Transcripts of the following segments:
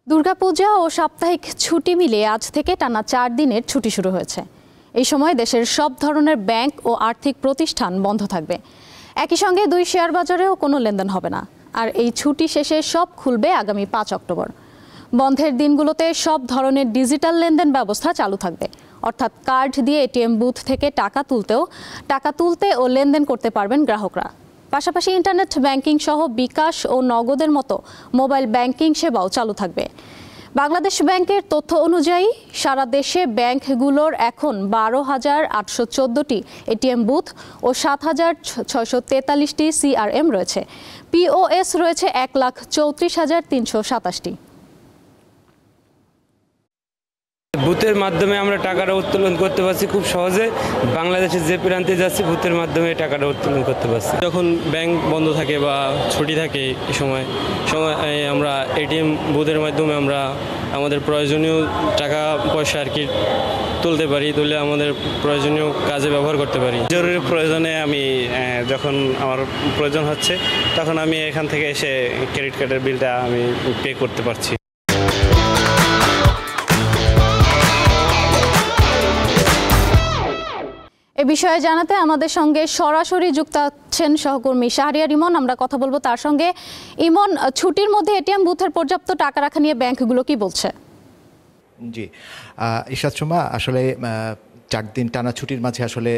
দুর্গাপূজা ও সাপ্তাহিক ছুটি মিলিয়ে আজ থেকে টানা 4 দিনের ছুটি শুরু হয়েছে। এই সময় দেশের সব ধরনের ব্যাংক ও আর্থিক প্রতিষ্ঠান বন্ধ থাকবে। একই সঙ্গে 2 শেয়ার বাজারেও কোনো লেনদেন হবে না। আর এই ছুটি শেষে সব খুলবে আগামী 5 অক্টোবর। বন্ধের দিনগুলোতে সব ধরনের ডিজিটাল লেনদেন ব্যবস্থা চালু থাকবে, অর্থাৎ কার্ড দিয়ে এটিএম বুথ থেকে টাকা তুলতে ও লেনদেন করতে পারবেন গ্রাহকরা। পাশাপাশি ইন্টারনেট ব্যাংকিং সহ বিকাশ ও নগদের মতো মোবাইল ব্যাংকিং সেবাও চালু থাকবে। বাংলাদেশ ব্যাংকের তথ্য অনুযায়ী সারা দেশে ব্যাংকগুলোর এখন 12,814টি এটিএম বুথ ও 7,643টি সিআরএম রয়েছে। পিওএস রয়েছে 1,34,327টি। বুথের মাধ্যমে আমরা টাকাটা উত্তোলন করতে পারছি খুব সহজে। বাংলাদেশের যে প্রান্তে যাচ্ছি বুথের মাধ্যমে টাকাটা উত্তোলন করতে পারছি। যখন ব্যাংক বন্ধ থাকে বা ছুটি থাকে এই সময় আমরা এটিএম বুথের মাধ্যমে আমরা আমাদের প্রয়োজনীয় টাকা পয়সা আর কি তুলতে পারি, তুলে আমাদের প্রয়োজনীয় কাজে ব্যবহার করতে পারি। জরুরি প্রয়োজনে আমি যখন আমার প্রয়োজন হচ্ছে তখন আমি এখান থেকে এসে ক্রেডিট কার্ডের বিলটা আমি পে করতে পারছি। এ বিষয়ে জানাতে আমাদের সঙ্গে সরাসরি যুক্ত আছেন সহকর্মী শাহরিয়ার ইমন। আমরা কথা বলবো তার সঙ্গে। ইমন, ছুটির মধ্যে এটিএম বুথের পর্যাপ্ত টাকা রাখা নিয়ে ব্যাংকগুলো কি বলছে? জি ইশরাত সুমা, আসলে 4 দিন টানা ছুটির মাঝে আসলে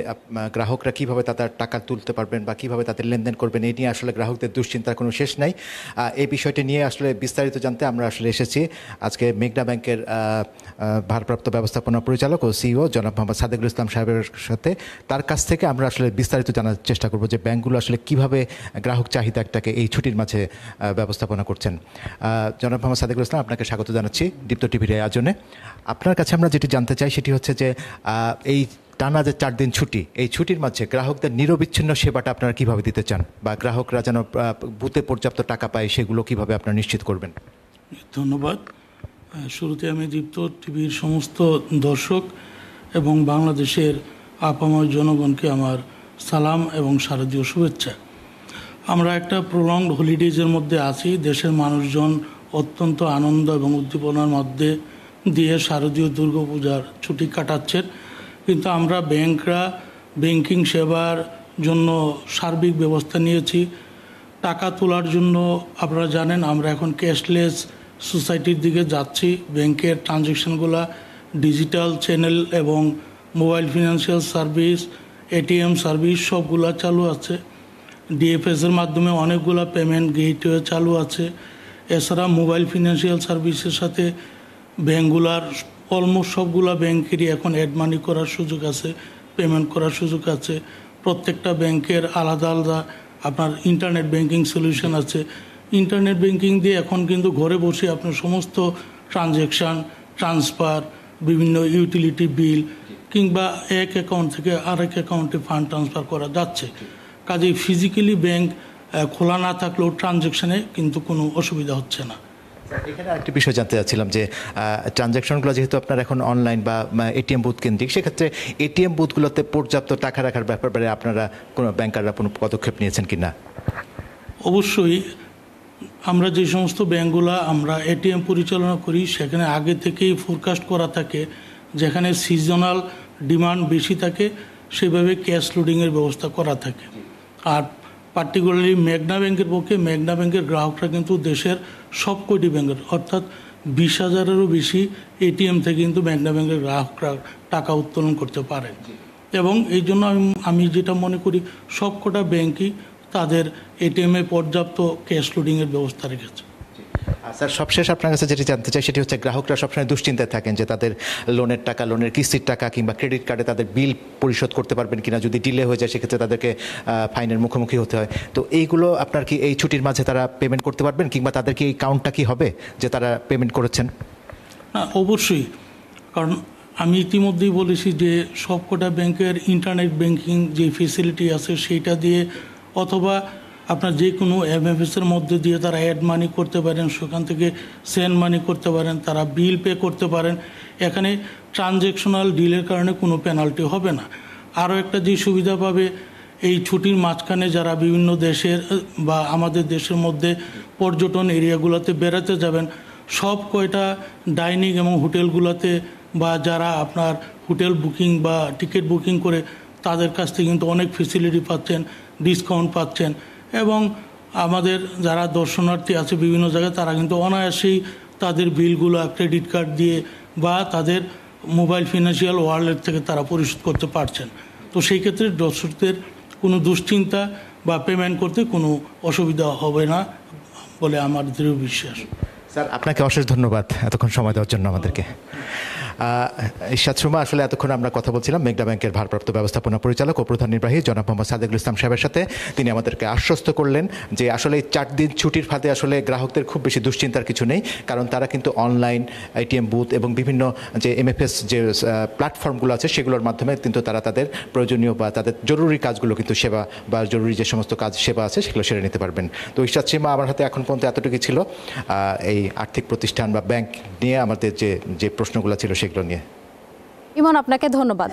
গ্রাহকরা কিভাবে তাদের টাকা তুলতে পারবেন বা কিভাবে তাদের লেনদেন করবেন এই নিয়ে আসলে গ্রাহকদের দুশ্চিন্তার কোনো শেষ নাই। এই বিষয়টি নিয়ে আসলে বিস্তারিত জানতে আমরা আসলে এসেছি আজকে মেঘনা ব্যাংকের ভারপ্রাপ্ত ব্যবস্থাপনা পরিচালক ও সিইও জনাব মোহাম্মদ সাদেকুল ইসলাম সাহেবের সাথে। তার কাছ থেকে আমরা আসলে বিস্তারিত জানার চেষ্টা করব যে ব্যাংকগুলো আসলে কিভাবে গ্রাহক চাহিদাটাকে এই ছুটির মাঝে ব্যবস্থাপনা করছেন। জনাব মোহাম্মদ সাদেকুল ইসলাম, আপনাকে স্বাগত জানাচ্ছি দীপ্ত টিভির আয়োজনে। আপনার কাছে আমরা যেটি জানতে চাই সেটি হচ্ছে যে এই টানা যে 4 দিন ছুটি, এই ছুটির মাঝে গ্রাহকদের নিরবিচ্ছিন্ন সেবাটা আপনারা কিভাবে দিতে চান বা গ্রাহকরা যেন বুথে পর্যাপ্ত টাকা পায় সেগুলো কিভাবে আপনারা নিশ্চিত করবেন? ধন্যবাদ। শুরুতে আমি দীপ্ত টিভির সমস্ত দর্শক এবং বাংলাদেশের আপাময় জনগণকে আমার সালাম এবং শারদীয় শুভেচ্ছা। আমরা একটা প্রলংড হলিডেজের মধ্যে আছি। দেশের মানুষজন অত্যন্ত আনন্দ এবং উদ্দীপনার মধ্যে দিয়ে শারদীয় দুর্গাপূজার ছুটি কাটাচ্ছেন, কিন্তু আমরা ব্যাংকরা ব্যাংকিং সেবার জন্য সার্বিক ব্যবস্থা নিয়েছি। টাকা তোলার জন্য আপনারা জানেন আমরা এখন ক্যাশলেস সোসাইটির দিকে যাচ্ছি। ব্যাংকের ট্রানজ্যাকশনগুলো ডিজিটাল চ্যানেল এবং mobile financial service, ATM service সবগুলা চালু আছে। ডিএফএসের মাধ্যমে অনেকগুলো পেমেন্ট গেটওয়ে চালু আছে। এছাড়া মোবাইল ফিনান্সিয়াল সার্ভিসের সাথে ব্যাঙ্কগুলার অলমোস্ট সবগুলা ব্যাংকেরই এখন অ্যাড মানি করার সুযোগ আছে, পেমেন্ট করার সুযোগ আছে। প্রত্যেকটা ব্যাংকের আলাদা আলাদা আপনার ইন্টারনেট ব্যাংকিং সলিউশন আছে। ইন্টারনেট ব্যাংকিং দিয়ে এখন কিন্তু ঘরে বসে আপনার সমস্ত ট্রানজ্যাকশান, ট্রান্সফার, বিভিন্ন ইউটিলিটি বিল কিংবা এক অ্যাকাউন্ট থেকে আরেক অ্যাকাউন্টে ফান্ড ট্রান্সফার করা যাচ্ছে। কাজেই ফিজিক্যালি ব্যাংক খোলা না থাকলেও ট্রানজ্যাকশানে কিন্তু কোনো অসুবিধা হচ্ছে না। এখানে আরেকটি বিষয় জানতে চাচ্ছিলাম যে ট্রানজ্যাকশনগুলো যেহেতু আপনার এখন অনলাইন বা এটিএম বুথ কেন্দ্রিক, সেক্ষেত্রে এটিএম বুথগুলোতে পর্যাপ্ত টাকা রাখার ব্যাপারে আপনারা কোনো ব্যাংকাররা কোনো পদক্ষেপ নিয়েছেন কি না? অবশ্যই আমরা যে সমস্ত ব্যাংকগুলো আমরা এটিএম পরিচালনা করি সেখানে আগে থেকেই ফোরকাস্ট করা থাকে। যেখানে সিজনাল ডিমান্ড বেশি থাকে সেভাবে ক্যাশ লোডিংয়ের ব্যবস্থা করা থাকে। আর পার্টিকুলারলি মেঘনা ব্যাংকের পক্ষে মেঘনা ব্যাংকের গ্রাহকরা কিন্তু দেশের সব কয়টি ব্যাংকের অর্থাৎ 20,000-এরও বেশি এটিএম থেকে কিন্তু মেঘনা ব্যাংকের গ্রাহকরা টাকা উত্তোলন করতে পারে। এবং এই জন্য আমি যেটা মনে করি সব কটা ব্যাংকই তাদের এটিএমে পর্যাপ্ত ক্যাশ লোডিংয়ের ব্যবস্থা রেখেছে। স্যার, সবশেষ আপনার কাছে যেটি জানতে চাই সেটি হচ্ছে গ্রাহকরা সবসময় দুশ্চিন্তায় থাকেন যে তাদের লোনের টাকা, লোনের কিস্তির টাকা কিংবা ক্রেডিট কার্ডে তাদের বিল পরিশোধ করতে পারবেন কিনা, যদি ডিলে হয়ে যায় সেক্ষেত্রে তাদেরকে ফাইনের মুখোমুখি হতে হয়। তো এইগুলো আপনার কি এই ছুটির মাঝে তারা পেমেন্ট করতে পারবেন কিংবা তাদের কি এই কাউন্টটা কি হবে যে তারা পেমেন্ট করেছেন? না, অবশ্যই, কারণ আমি ইতিমধ্যেই বলেছি যে সবকটা ব্যাংকের ইন্টারনেট ব্যাংকিং যে ফেসিলিটি আছে সেইটা দিয়ে অথবা আপনার যে কোনো এমএফএসের মধ্যে দিয়ে তারা অ্যাড মানি করতে পারেন, সেখান থেকে সেন্ড মানি করতে পারেন, তারা বিল পে করতে পারেন। এখানে ট্রানজ্যাকশনাল ডিলের কারণে কোনো পেনাল্টি হবে না। আরও একটা যে সুবিধা পাবে, এই ছুটির মাঝখানে যারা বিভিন্ন দেশের বা আমাদের দেশের মধ্যে পর্যটন এরিয়াগুলোতে বেড়াতে যাবেন সব কয়টা ডাইনিং এবং হোটেলগুলোতে বা যারা আপনার হোটেল বুকিং বা টিকিট বুকিং করে তাদের কাছ থেকে কিন্তু অনেক ফেসিলিটি পাচ্ছেন, ডিসকাউন্ট পাচ্ছেন। এবং আমাদের যারা দর্শনার্থী আছে বিভিন্ন জায়গায় তারা কিন্তু অনায়াসেই তাদের বিলগুলো ক্রেডিট কার্ড দিয়ে বা তাদের মোবাইল ফিনান্সিয়াল ওয়ালেট থেকে তারা পরিশোধ করতে পারছেন। তো সেই ক্ষেত্রে দর্শকদের কোনো দুশ্চিন্তা বা পেমেন্ট করতে কোনো অসুবিধা হবে না বলে আমার দৃঢ় বিশ্বাস। স্যার, আপনাকে অশেষ ধন্যবাদ এতক্ষণ সময় দেওয়ার জন্য আমাদেরকে। ইরশাদ সুমা, আসলে এতক্ষণ আমরা কথা বলছিলাম মেঘনা ব্যাংকের ভারপ্রাপ্ত ব্যবস্থাপনা পরিচালক ও প্রধান নির্বাহী জনাব মোহাম্মদ সাদেকুল ইসলাম সাহেবের সাথে। তিনি আমাদেরকে আশ্বস্ত করলেন যে আসলে এই 4 দিন ছুটির ফাঁদে আসলে গ্রাহকদের খুব বেশি দুশ্চিন্তার কিছু নেই, কারণ তারা কিন্তু অনলাইন এটিএম বুথ এবং বিভিন্ন যে এমএফএস যে প্ল্যাটফর্মগুলো আছে সেগুলোর মাধ্যমে কিন্তু তারা তাদের প্রয়োজনীয় বা তাদের জরুরি কাজগুলো কিন্তু সেবা বা জরুরি যে সমস্ত কাজ সেবা আছে সেগুলো সেরে নিতে পারবেন। তো ইরশাদ সুমা, আমার হাতে এখন পর্যন্ত এতটুকু ছিল এই আর্থিক প্রতিষ্ঠান বা ব্যাংক নিয়ে আমাদের যে প্রশ্নগুলো ছিল সেগুলো নিয়ে। ইমন, আপনাকে ধন্যবাদ।